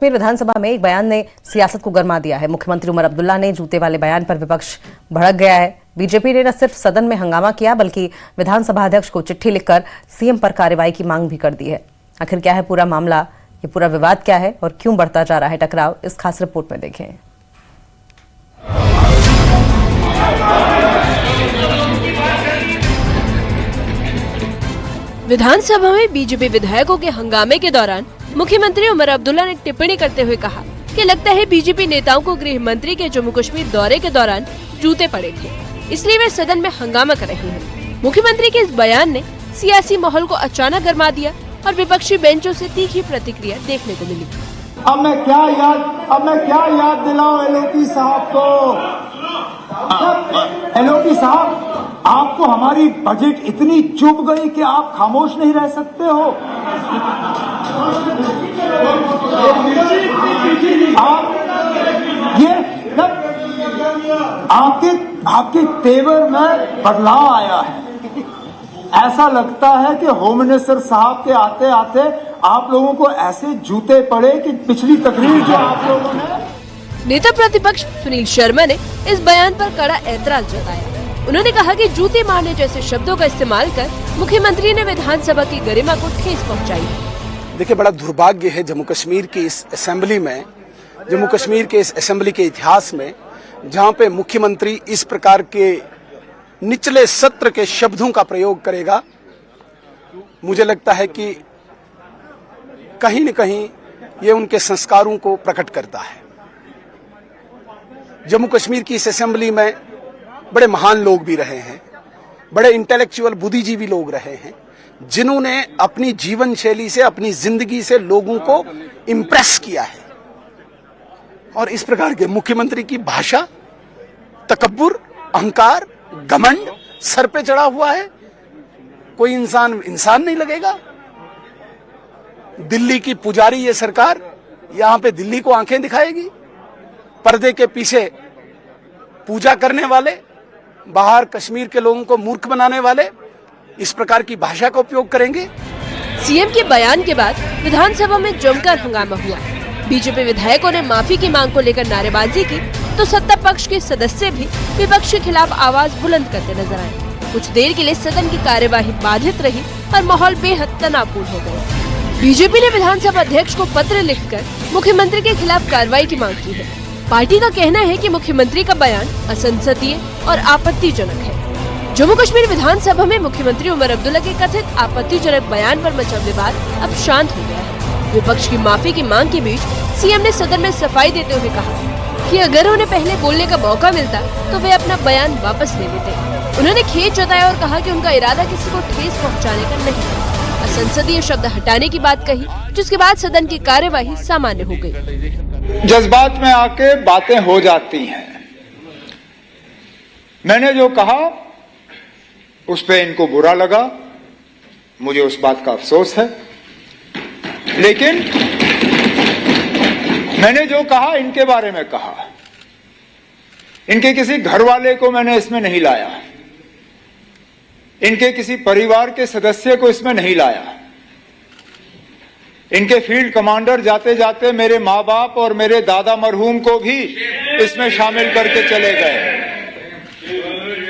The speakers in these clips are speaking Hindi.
फिर विधानसभा में एक बयान ने सियासत को गरमा दिया है। मुख्यमंत्री उमर अब्दुल्ला ने जूते वाले बयान पर विपक्ष भड़क गया है। बीजेपी ने न सिर्फ सदन में हंगामा किया बल्कि विधानसभा अध्यक्ष को चिट्ठी लिखकर सीएम पर कार्रवाई की मांग भी कर दी है। आखिर क्या है पूरा मामला, ये पूरा विवाद क्या है और क्यों बढ़ता जा रहा है टकराव, इस खास रिपोर्ट में देखें। विधानसभा में बीजेपी विधायकों के हंगामे के दौरान मुख्यमंत्री उमर अब्दुल्ला ने टिप्पणी करते हुए कहा कि लगता है बीजेपी नेताओं को गृह मंत्री के जम्मू कश्मीर दौरे के दौरान जूते पड़े थे, इसलिए वे सदन में हंगामा कर रहे हैं। मुख्यमंत्री के इस बयान ने सियासी माहौल को अचानक गरमा दिया और विपक्षी बेंचों से तीखी प्रतिक्रिया देखने को मिली। अब मैं क्या याद दिलाऊं एलओपी साहब को। एलओपी साहब, आपको हमारी बजट इतनी चुभ गई कि आप खामोश नहीं रह सकते हो। आपके तेवर में बदलाव आया है। ऐसा लगता है कि होम मिनिस्टर साहब के आते आते आप लोगों को ऐसे जूते पड़े कि पिछली तकरीर जो आप लोगों ने। नेता प्रतिपक्ष सुनील शर्मा ने इस बयान पर कड़ा ऐतराज जताया। उन्होंने कहा कि जूते मारने जैसे शब्दों का इस्तेमाल कर मुख्यमंत्री ने विधानसभा की गरिमा को ठेस पहुंचाई। देखिए, बड़ा दुर्भाग्य है जम्मू कश्मीर की इस असेंबली में, जम्मू कश्मीर के इस असेंबली के इतिहास में, जहां पे मुख्यमंत्री इस प्रकार के निचले सत्र के शब्दों का प्रयोग करेगा। मुझे लगता है कि कहीं न कहीं ये उनके संस्कारों को प्रकट करता है। जम्मू कश्मीर की इस असेंबली में बड़े महान लोग भी रहे हैं, बड़े इंटेलेक्चुअल बुद्धिजीवी लोग रहे हैं, जिन्होंने अपनी जीवन शैली से, अपनी जिंदगी से लोगों को इंप्रेस किया है। और इस प्रकार के मुख्यमंत्री की भाषा, तकब्बुर, अहंकार, घमंड सर पे चढ़ा हुआ है। कोई इंसान नहीं लगेगा। दिल्ली की पुजारी ये सरकार यहां पे दिल्ली को आंखें दिखाएगी। पर्दे के पीछे पूजा करने वाले, बाहर कश्मीर के लोगों को मूर्ख बनाने वाले इस प्रकार की भाषा का उपयोग करेंगे। सीएम के बयान के बाद विधानसभा में जमकर हंगामा हुआ। बीजेपी विधायकों ने माफी की मांग को लेकर नारेबाजी की तो सत्ता पक्ष के सदस्य भी विपक्ष के खिलाफ आवाज बुलंद करते नजर आए। कुछ देर के लिए सदन की कार्यवाही बाधित रही और माहौल बेहद तनावपूर्ण हो गया। बीजेपी ने विधानसभा अध्यक्ष को पत्र लिखकर मुख्यमंत्री के खिलाफ कार्रवाई की मांग की है। पार्टी का कहना है कि मुख्यमंत्री का बयान असंसदीय और आपत्तिजनक है। जम्मू कश्मीर विधानसभा में मुख्यमंत्री उमर अब्दुल्ला के कथित आपत्तिजनक बयान पर मचा विवाद अब शांत हो गया है। विपक्ष की माफी की मांग के बीच सीएम ने सदन में सफाई देते हुए कहा कि अगर उन्हें पहले बोलने का मौका मिलता तो वे अपना बयान वापस ले लेते। उन्होंने खेद जताया और कहा कि उनका इरादा किसी को ठेस पहुंचाने का नहीं है। असंसदीय शब्द हटाने की बात कही, जिसके बाद सदन की कार्यवाही सामान्य हो गई। जज्बात में आके बातें हो जाती हैं। मैंने जो कहा उस पे इनको बुरा लगा, मुझे उस बात का अफसोस है। लेकिन मैंने जो कहा इनके बारे में कहा, इनके किसी घर वाले को मैंने इसमें नहीं लाया, इनके किसी परिवार के सदस्य को इसमें नहीं लाया। इनके फील्ड कमांडर जाते जाते मेरे माँ बाप और मेरे दादा मरहूम को भी इसमें शामिल करके चले गए।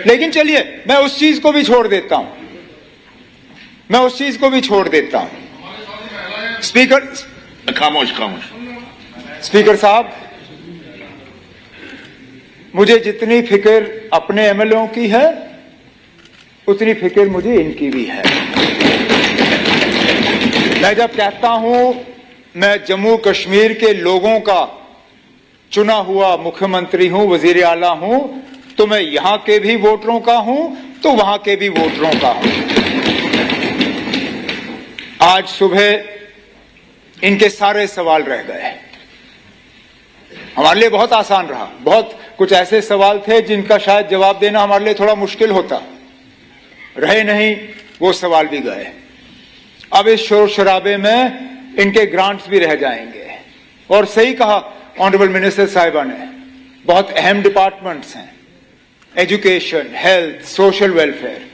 लेकिन चलिए, मैं उस चीज को भी छोड़ देता हूं, स्पीकर खामोश। स्पीकर साहब, मुझे जितनी फिक्र अपने एमएलओ की है उतनी फिक्र मुझे इनकी भी है। मैं जब कहता हूं मैं जम्मू कश्मीर के लोगों का चुना हुआ मुख्यमंत्री हूं, वजीर आला हूं, तो मैं यहां के भी वोटरों का हूं तो वहां के भी वोटरों का हूं। आज सुबह इनके सारे सवाल रह गए। हमारे लिए बहुत आसान रहा। बहुत कुछ ऐसे सवाल थे जिनका शायद जवाब देना हमारे लिए थोड़ा मुश्किल होता, रहे नहीं, वो सवाल भी गए। अब इस शोर शराबे में इनके ग्रांट्स भी रह जाएंगे। और सही कहा ऑनरेबल मिनिस्टर साहिबा ने, बहुत अहम डिपार्टमेंट्स हैं, एजुकेशन, हेल्थ, सोशल वेलफेयर।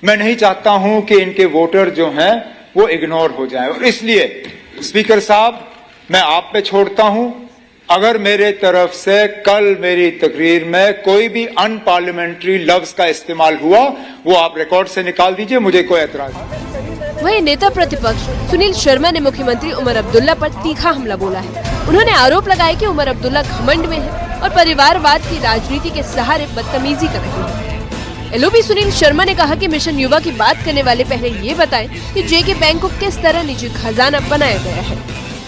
मैं नहीं चाहता हूं कि इनके वोटर जो हैं वो इग्नोर हो जाए। और इसलिए स्पीकर साहब, मैं आप पे छोड़ता हूं। अगर मेरे तरफ से कल मेरी तकरीर में कोई भी अनपार्लियामेंट्री लफ्ज का इस्तेमाल हुआ, वो आप रिकॉर्ड से निकाल दीजिए, मुझे कोई एतराज नहीं। वहीं नेता प्रतिपक्ष सुनील शर्मा ने मुख्यमंत्री उमर अब्दुल्ला पर तीखा हमला बोला है। उन्होंने आरोप लगाया कि उमर अब्दुल्ला घमंड में है और परिवारवाद की राजनीति के सहारे बदतमीजी कर रहे हैं। एलओपी सुनील शर्मा ने कहा कि मिशन युवा की बात करने वाले पहले ये बताएं कि जेके बैंक को किस तरह निजी खजाना बनाया गया है।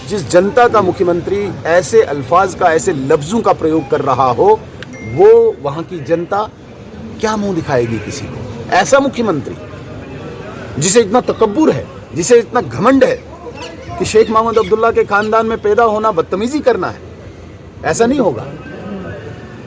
जिस जनता का मुख्यमंत्री ऐसे अल्फाज का, ऐसे लफ्जों का प्रयोग कर रहा हो, वो वहां की जनता क्या मुंह दिखाएगी किसी को? ऐसा मुख्यमंत्री जिसे इतना तकब्बुर है, जिसे इतना घमंड है कि शेख मोहम्मद अब्दुल्ला के खानदान में पैदा होना बदतमीजी करना है, ऐसा नहीं होगा।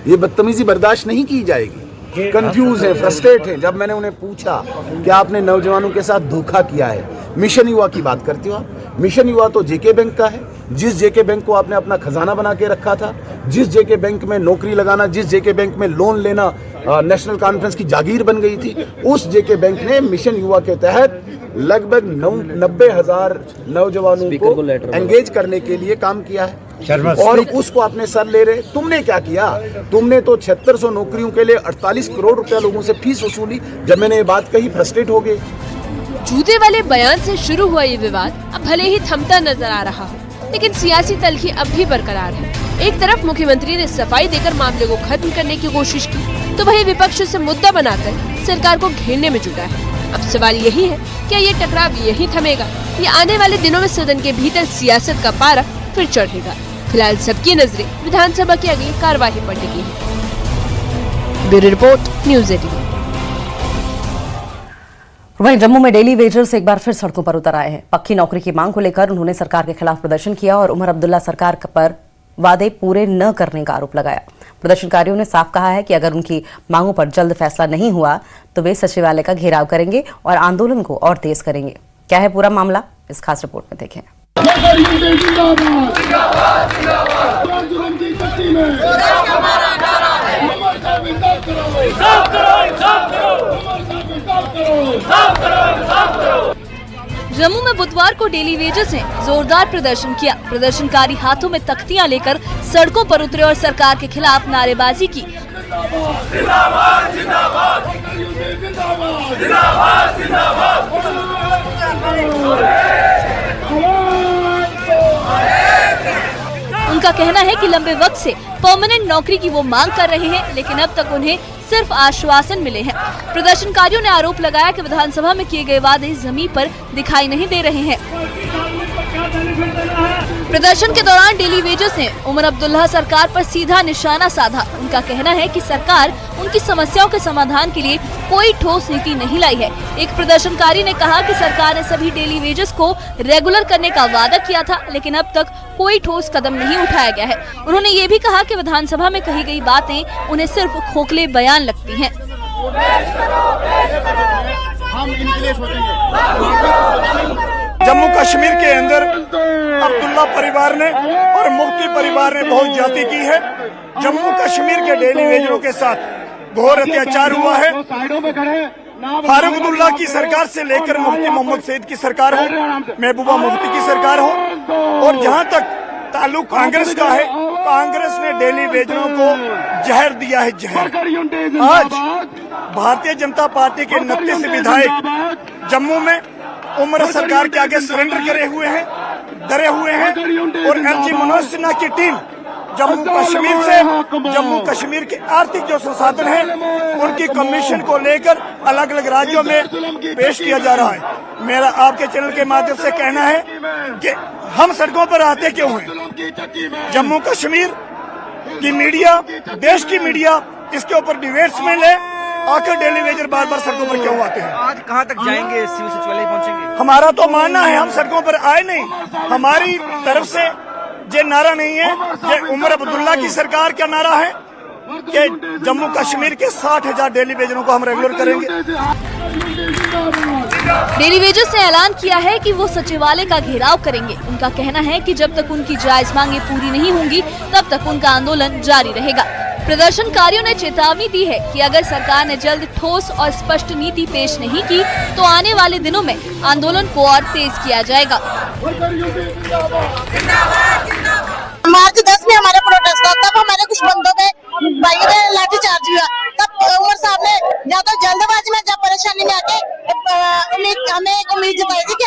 ये बदतमीजी बर्दाश्त नहीं की जाएगी। कंफ्यूज है, फ्रस्ट्रेट है। जब मैंने उन्हें पूछा कि आपने नौजवानों के साथ धोखा किया है, मिशन युवा की बात करते हो आप? मिशन युवा तो जेके बैंक का है, जिस जेके बैंक को आपने अपना खजाना बना के रखा था, जिस जेके बैंक में नौकरी लगाना, जिस जेके बैंक में लोन लेना नेशनल कॉन्फ्रेंस की जागीर बन गई थी, उस जेके बैंक ने मिशन युवा के तहत लगभग 90,000 नौजवानों को एंगेज करने के लिए काम किया है और उसको अपने सर ले रहे। तुमने क्या किया? तुमने तो 7600 नौकरियों के लिए 48 करोड़ रुपया लोगों से फीस वसूली। जब मैंने ये बात कही, फ्रस्ट्रेट हो गए। जूते वाले बयान से शुरू हुआ ये विवाद अब भले ही थमता नजर आ रहा हो, लेकिन सियासी तलखी अब भी बरकरार है। एक तरफ मुख्यमंत्री ने सफाई देकर मामले को खत्म करने की कोशिश की, तो वहीं विपक्ष से मुद्दा बनाकर सरकार को घेरने में जुटा है। अब सवाल यही है, क्या ये टकराव यही थमेगा या आने वाले दिनों में सदन के भीतर सियासत का पारा फिर चढ़ेगा? फिलहाल सबकी नजरें विधानसभा की अगली कार्यवाही पर टिकी है। Bureau report, news 18। वहीं जम्मू में डेली वेजर्स एक बार फिर सड़कों पर उतर आए हैं। पक्की नौकरी की मांग को लेकर उन्होंने सरकार के खिलाफ प्रदर्शन किया और उमर अब्दुल्ला सरकार पर वादे पूरे न करने का आरोप लगाया। प्रदर्शनकारियों ने साफ कहा है कि अगर उनकी मांगों पर जल्द फैसला नहीं हुआ तो वे सचिवालय का घेराव करेंगे और आंदोलन को और तेज करेंगे। क्या है पूरा मामला, इस खास रिपोर्ट में देखें। जम्मू में बुधवार को डेली वेजर्स ने जोरदार प्रदर्शन किया। प्रदर्शनकारी हाथों में तख्तियां लेकर सड़कों पर उतरे और सरकार के खिलाफ नारेबाजी की। उनका कहना है कि लंबे वक्त से परमानेंट नौकरी की वो मांग कर रहे हैं, लेकिन अब तक उन्हें सिर्फ आश्वासन मिले हैं। प्रदर्शनकारियों ने आरोप लगाया कि विधानसभा में किए गए वादे जमीन पर दिखाई नहीं दे रहे हैं। प्रदर्शन के दौरान डेली वेजर्स ने उमर अब्दुल्ला सरकार पर सीधा निशाना साधा। उनका कहना है कि सरकार उनकी समस्याओं के समाधान के लिए कोई ठोस नीति नहीं लाई है। एक प्रदर्शनकारी ने कहा कि सरकार ने सभी डेली वेजर्स को रेगुलर करने का वादा किया था, लेकिन अब तक कोई ठोस कदम नहीं उठाया गया है। उन्होंने ये भी कहा कि विधानसभा में कही गई बातें उन्हें सिर्फ खोखले बयान लगती हैं। जम्मू कश्मीर के अंदर अब्दुल्ला परिवार ने और मुफ्ती परिवार ने बहुत ज्यादती की है। जम्मू कश्मीर के डेली वेजरों के साथ घोर अत्याचार हुआ है। फारूक अब्दुल्ला की सरकार से लेकर मुफ्ती मोहम्मद सईद की सरकार हो, महबूबा मुफ्ती की सरकार हो, और जहां तक ताल्लुक कांग्रेस का है, कांग्रेस ने डेली वेजरों को जहर दिया है, जहर। आज भारतीय जनता पार्टी के 29 विधायक जम्मू में उमर सरकार के आगे सरेंडर करे हुए हैं, डरे हुए हैं, और एलजी मनोज सिन्हा की टीम जम्मू कश्मीर के आर्थिक जो संसाधन है उनकी कमीशन को लेकर अलग अलग राज्यों में पेश किया जा रहा है। मेरा आपके चैनल के माध्यम से कहना है कि हम सड़कों पर आते क्यों हैं? जम्मू कश्मीर की मीडिया, देश की मीडिया इसके ऊपर डिबेट्स में ले, आखिर डेली वेजर बार बार सड़कों पर क्यों आते हैं? आज कहां तक जाएंगे? सिविल सचिवालय पहुंचेंगे? हमारा तो मानना है हम सड़कों पर आए नहीं। हमारी तरफ से ये नारा नहीं है, ये उमर अब्दुल्ला की सरकार का नारा है कि जम्मू कश्मीर के 60,000 डेली वेजरों को हम रेगुलर करेंगे। डेली वेजर्स ने ऐलान किया है कि वो सचिवालय का घेराव करेंगे। उनका कहना है कि जब तक उनकी जायज मांगे पूरी नहीं होंगी तब तक उनका आंदोलन जारी रहेगा। प्रदर्शनकारियों ने चेतावनी दी है कि अगर सरकार ने जल्द ठोस और स्पष्ट नीति पेश नहीं की तो आने वाले दिनों में आंदोलन को और तेज किया जाएगा। मार्च 10 में हमारा प्रोटेस्ट था, तब हमारे कुछ बंदों पे भाइयों पे लाठीचार्ज हुआ। तब उमर साहब ने या तो जल्दबाजी में या परेशानी में आके हमें एक उम्मीद जताई थी कि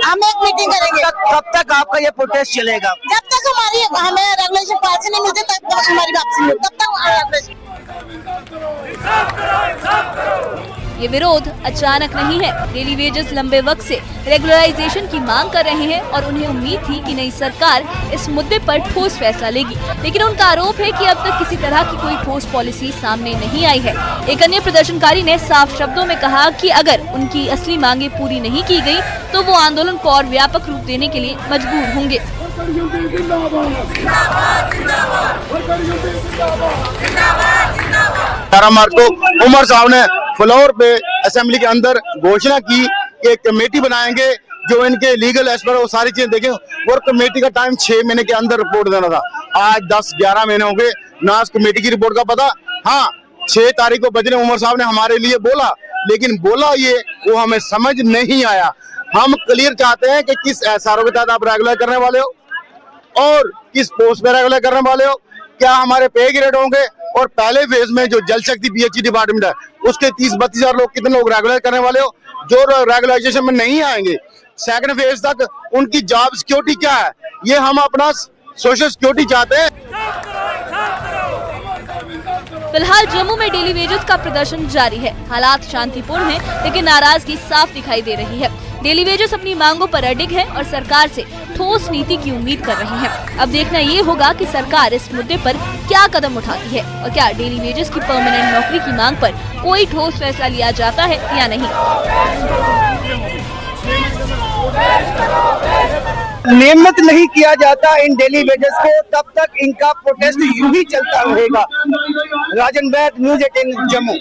हम एक मीटिंग करेंगे। कब तक आपका ये प्रोटेस्ट चलेगा? जब तक हमें रेगुलेशन पास नहीं मिलती तब तक हमारी वापसी नहीं, तब तक ये विरोध अचानक नहीं है। डेली वेजेस लंबे वक्त से रेगुलराइजेशन की मांग कर रहे हैं और उन्हें उम्मीद थी कि नई सरकार इस मुद्दे पर ठोस फैसला लेगी, लेकिन उनका आरोप है कि अब तक किसी तरह की कोई ठोस पॉलिसी सामने नहीं आई है। एक अन्य प्रदर्शनकारी ने साफ शब्दों में कहा कि अगर उनकी असली मांगे पूरी नहीं की गई तो वो आंदोलन को और व्यापक रूप देने के लिए मजबूर होंगे। 11 मार्च को उमर साहब ने फ्लोर पे असेंबली के अंदर घोषणा की कि एक कमेटी बनाएंगे जो इनके लीगल एज पर वो सारी चीजें देखें, और कमेटी का टाइम 6 महीने के अंदर रिपोर्ट देना था। आज 10-11 महीने हो गए ना, उस कमेटी की रिपोर्ट का पता। हाँ, 6 तारीख को बजने उमर साहब ने हमारे लिए बोला, लेकिन बोला ये वो हमें समझ नहीं आया। हम क्लियर चाहते हैं कि किस एसआरओ के तहत आप रेगुलर करने वाले हो और किस पोस्ट पे रेगुलर करने वाले हो, क्या हमारे पे ग्रेड होंगे, और पहले फेज में जो जल शक्ति पीएचई डिपार्टमेंट है उसके 30-32 हजार लोग कितने लोग रेगुलर करने वाले हो जो रेगुलराइजेशन में नहीं आएंगे। सेकंड फेज तक उनकी जॉब सिक्योरिटी क्या है, ये हम अपना सोशल सिक्योरिटी चाहते हैं। फिलहाल जम्मू में डेली वेजेस का प्रदर्शन जारी है। हालात शांतिपूर्ण हैं, लेकिन नाराजगी साफ दिखाई दे रही है। डेली वेजेस अपनी मांगों पर अडिग है और सरकार से ठोस नीति की उम्मीद कर रहे हैं। अब देखना ये होगा कि सरकार इस मुद्दे पर क्या कदम उठाती है और क्या डेली वेजेस की परमानेंट नौकरी की मांग पर कोई ठोस फैसला लिया जाता है या नहीं। नियमित नहीं किया जाता इन डेली वेजेस को, तब तक इनका प्रोटेस्ट यूं ही चलता रहेगा। राजन वैद, न्यूज़ 18 जम्मू।